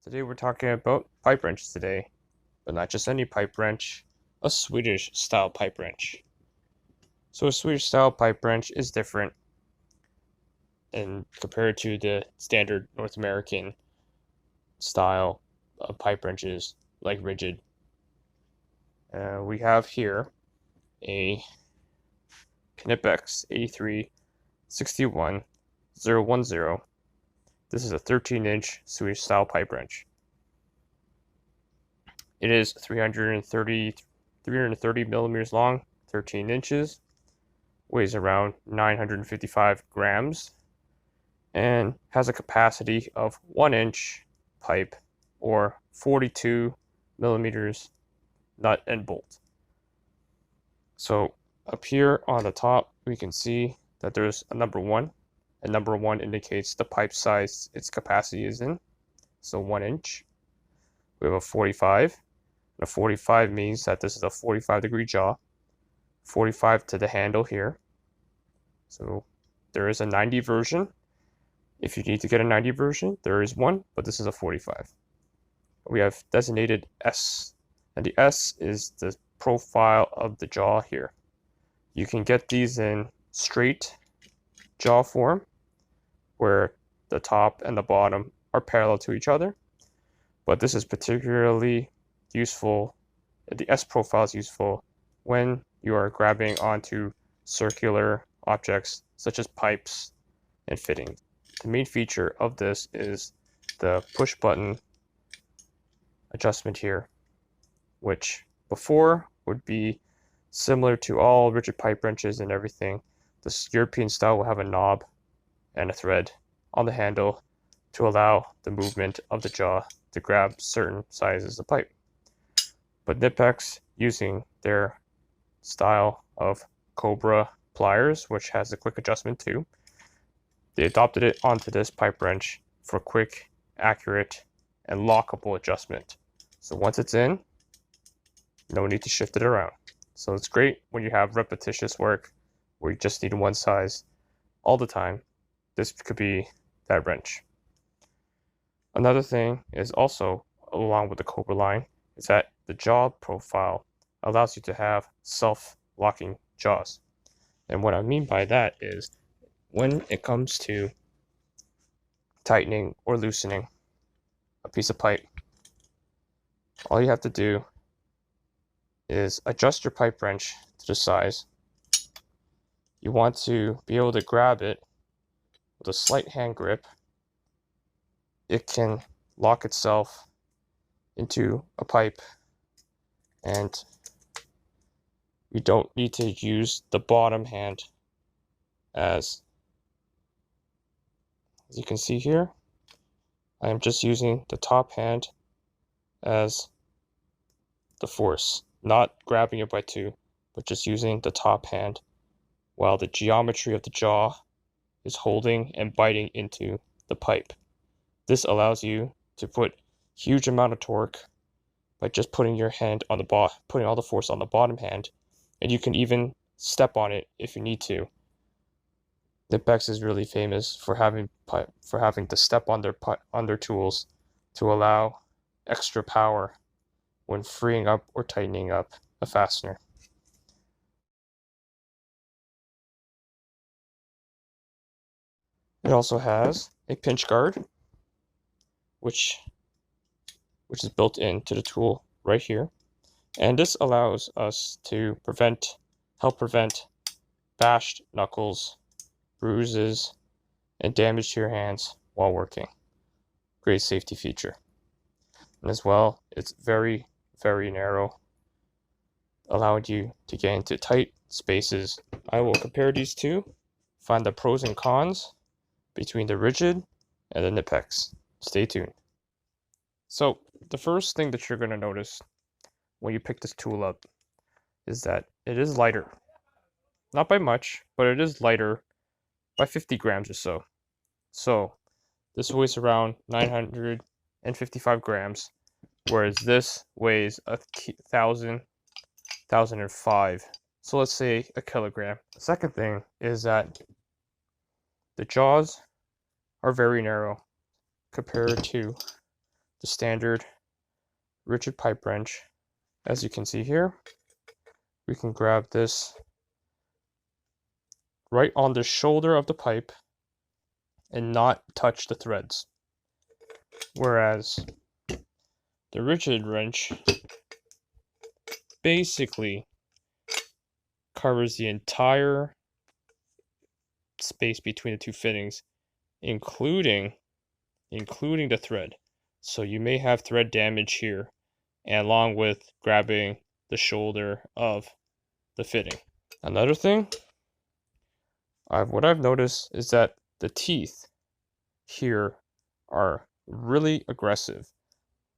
Today we're talking about pipe wrenches today, but not just any pipe wrench, a Swedish-style pipe wrench. So a Swedish-style pipe wrench is different and compared to the standard North American style of pipe wrenches like rigid. We have here a Knipex 8361010. This is a 13-inch Swedish-style pipe wrench. It is 330 millimeters long, 13 inches, weighs around 955 grams, and has a capacity of 1-inch pipe or 42 millimeters nut and bolt. So up here on the top, we can see that there's a number 1, and number 1 indicates the pipe size its capacity is in, so 1 inch. We have a 45. A 45 means that this is a 45-degree jaw, 45 to the handle here. So there is a 90 version. If you need to get a 90 version, there is one, but this is a 45. We have designated S, and the S is the profile of the jaw here. You can get these in straight jaw form, where the top and the bottom are parallel to each other, but this is particularly useful. The S profile is useful when you are grabbing onto circular objects such as pipes and fittings. The main feature of this is the push button adjustment here, which before would be similar to all rigid pipe wrenches and everything. This European style will have a knob and a thread on the handle to allow the movement of the jaw to grab certain sizes of pipe. But Knipex, using their style of Cobra pliers, which has a quick adjustment too, they adopted it onto this pipe wrench for quick, accurate, and lockable adjustment. So once it's in, no need to shift it around. So it's great when you have repetitious work where you just need one size all the time. This could be that wrench. Another thing is also, along with the Cobra line, is that the jaw profile allows you to have self-locking jaws. And what I mean by that is when it comes to tightening or loosening a piece of pipe, all you have to do is adjust your pipe wrench to the size. You want to be able to grab it with a slight hand grip. It can lock itself into a pipe, and you don't need to use the bottom hand. As you can see here, I am just using the top hand as the force, not grabbing it by two, but just using the top hand while the geometry of the jaw is holding and biting into the pipe. This allows you to put huge amount of torque by just putting your hand on the putting all the force on the bottom hand, and you can even step on it if you need to. Knipex is really famous for having to step on their tools to allow extra power when freeing up or tightening up a fastener. It also has a pinch guard, which is built into the tool right here, and this allows us to help prevent bashed knuckles, bruises, and damage to your hands while working. Great safety feature. And as well, it's very, very narrow, allowing you to get into tight spaces. I will compare these two, find the pros and cons between the rigid and the Knipex. Stay tuned. So the first thing that you're going to notice when you pick this tool up is that it is lighter. Not by much, but it is lighter by 50 grams or so. So this weighs around 955 grams, whereas this weighs 1,005. So let's say a kilogram. The second thing is that the jaws are very narrow compared to the standard rigid pipe wrench. As you can see here, we can grab this right on the shoulder of the pipe and not touch the threads. Whereas the rigid wrench basically covers the entire space between the two fittings, including the thread. So you may have thread damage here, and along with grabbing the shoulder of the fitting. Another thing, what I've noticed is that the teeth here are really aggressive,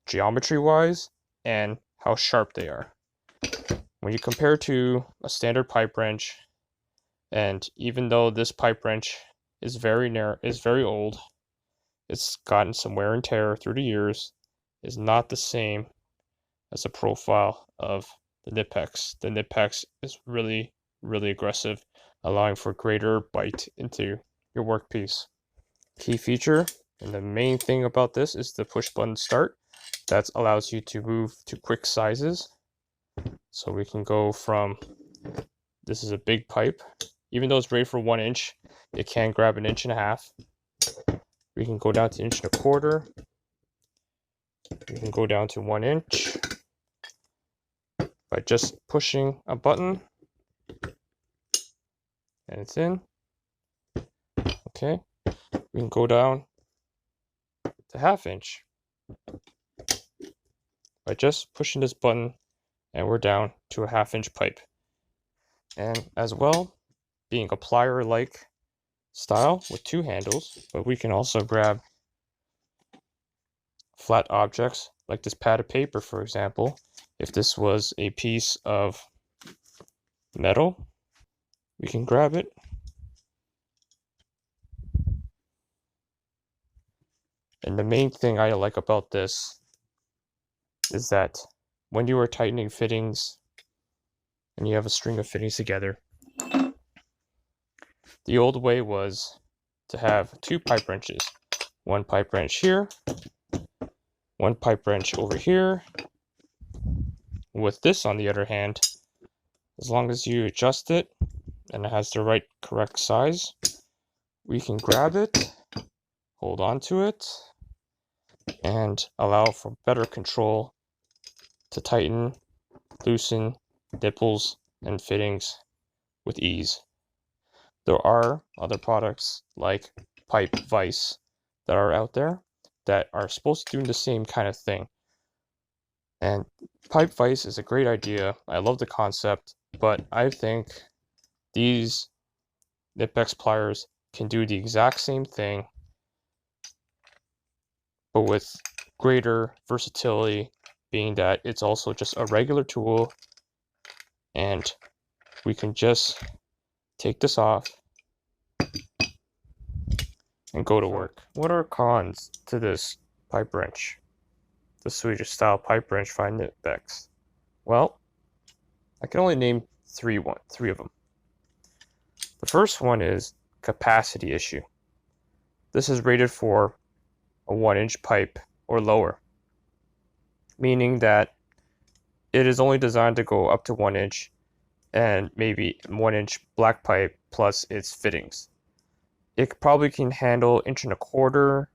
geometry-wise, and how sharp they are. When you compare to a standard pipe wrench, and even though this pipe wrench is very old, it's gotten some wear and tear through the years, is not the same as the profile of the Knipex. The Knipex is really, really aggressive, allowing for greater bite into your workpiece. Key feature, and the main thing about this, is the push button start. That allows you to move to quick sizes. So we can go from, this is a big pipe. Even though it's rated for 1 inch, it can grab 1.5 inches. We can go down to 1.25 inches. We can go down to 1 inch by just pushing a button, and it's in. Okay, we can go down to 1/2 inch by just pushing this button, and we're down to a 1/2 inch pipe. And as well, being a plier-like style with 2 handles, but we can also grab flat objects like this pad of paper, for example. If this was a piece of metal, we can grab it and the main thing I like about this is that when you are tightening fittings and you have a string of fittings together, the old way was to have 2 pipe wrenches. 1 pipe wrench here, 1 pipe wrench over here. With this, on the other hand, as long as you adjust it and it has the correct size, we can grab it, hold on to it, and allow for better control to tighten, loosen nipples and fittings with ease. There are other products like pipe vise that are out there that are supposed to do the same kind of thing. And pipe vise is a great idea. I love the concept, but I think these Knipex pliers can do the exact same thing, but with greater versatility, being that it's also just a regular tool, and we can just take this off and go to work. What are cons to this pipe wrench? The Swedish-style pipe wrench by Knipex. Well, I can only name three of them. The first one is capacity issue. This is rated for a 1-inch pipe or lower, meaning that it is only designed to go up to 1 inch and maybe 1-inch black pipe plus its fittings. It probably can handle 1.25 inch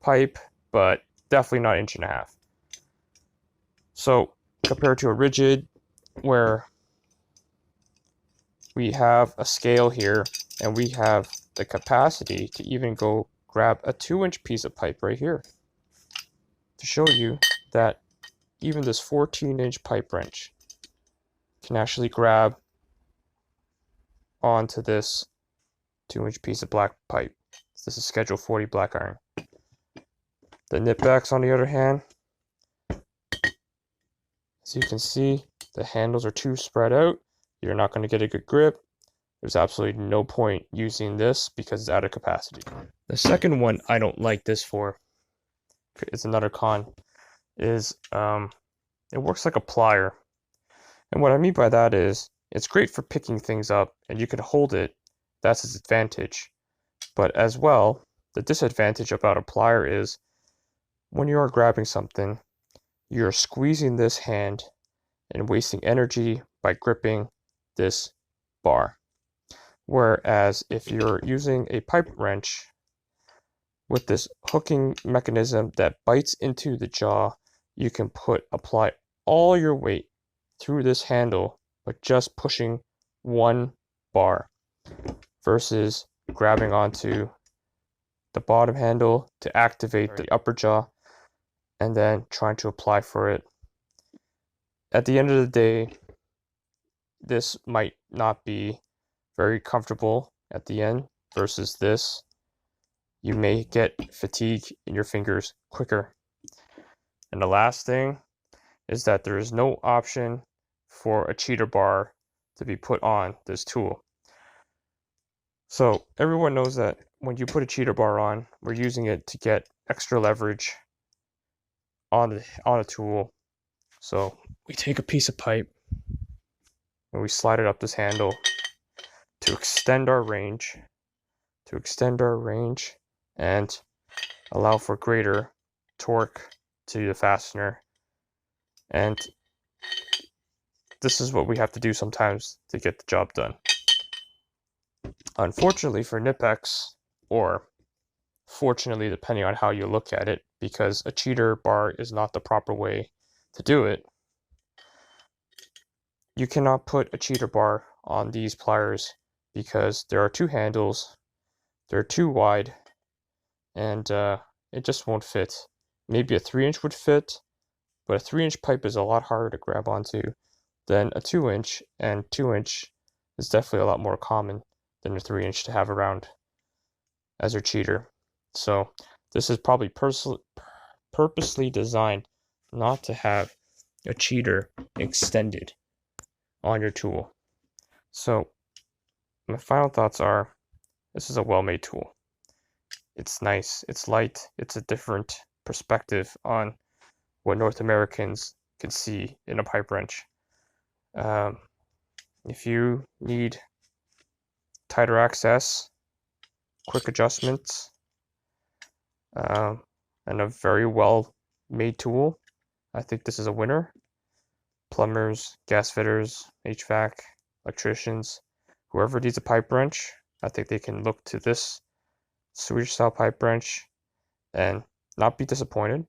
pipe, but definitely not 1.5 inches. So compared to a rigid, where we have a scale here and we have the capacity to even go grab a 2-inch piece of pipe right here to show you that even this 14-inch pipe wrench can actually grab onto this 2-inch piece of black pipe. This is Schedule 40 black iron. The Knipex, on the other hand, as you can see, the handles are too spread out. You're not going to get a good grip. There's absolutely no point using this because it's out of capacity. The second one I don't like this for, it's another con, is it works like a plier. And what I mean by that is it's great for picking things up and you can hold it. That's its advantage. But as well, the disadvantage about a plier is when you are grabbing something, you're squeezing this hand and wasting energy by gripping this bar. Whereas if you're using a pipe wrench with this hooking mechanism that bites into the jaw, you can apply all your weight through this handle, but just pushing one bar versus grabbing onto the bottom handle to activate the upper jaw and then trying to apply for it. At the end of the day, this might not be very comfortable at the end versus this. You may get fatigue in your fingers quicker. And the last thing is that there is no option for a cheater bar to be put on this tool. So everyone knows that when you put a cheater bar on, we're using it to get extra leverage on a tool. So we take a piece of pipe and we slide it up this handle to extend our range, and allow for greater torque to the fastener. And this is what we have to do sometimes to get the job done. Unfortunately for Knipex, or fortunately depending on how you look at it, because a cheater bar is not the proper way to do it, you cannot put a cheater bar on these pliers because there are two handles, they're too wide, and it just won't fit. Maybe a 3-inch would fit, but a 3-inch pipe is a lot harder to grab onto than a 2-inch, and 2-inch is definitely a lot more common than a 3-inch to have around as your cheater. So this is probably purposely designed not to have a cheater extended on your tool. So my final thoughts are, this is a well-made tool. It's nice, it's light, it's a different perspective on what North Americans can see in a pipe wrench. If you need tighter access, quick adjustments, and a very well made tool, I think this is a winner. Plumbers, gas fitters, HVAC, electricians, whoever needs a pipe wrench, I think they can look to this Swedish-style pipe wrench and not be disappointed.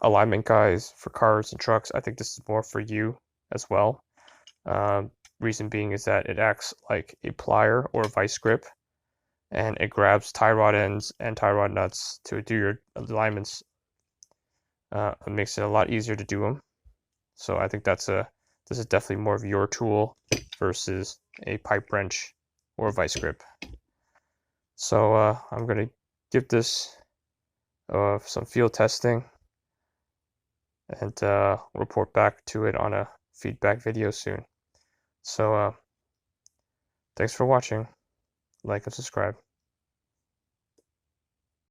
Alignment guys for cars and trucks, I think this is more for you as well. Reason being is that it acts like a plier or a vice grip, and it grabs tie rod ends and tie rod nuts to do your alignments. It makes it a lot easier to do them. So I think this is definitely more of your tool versus a pipe wrench or a vice grip. So I'm going to give this some field testing and report back to it on a feedback video soon. So thanks for watching. Like and subscribe.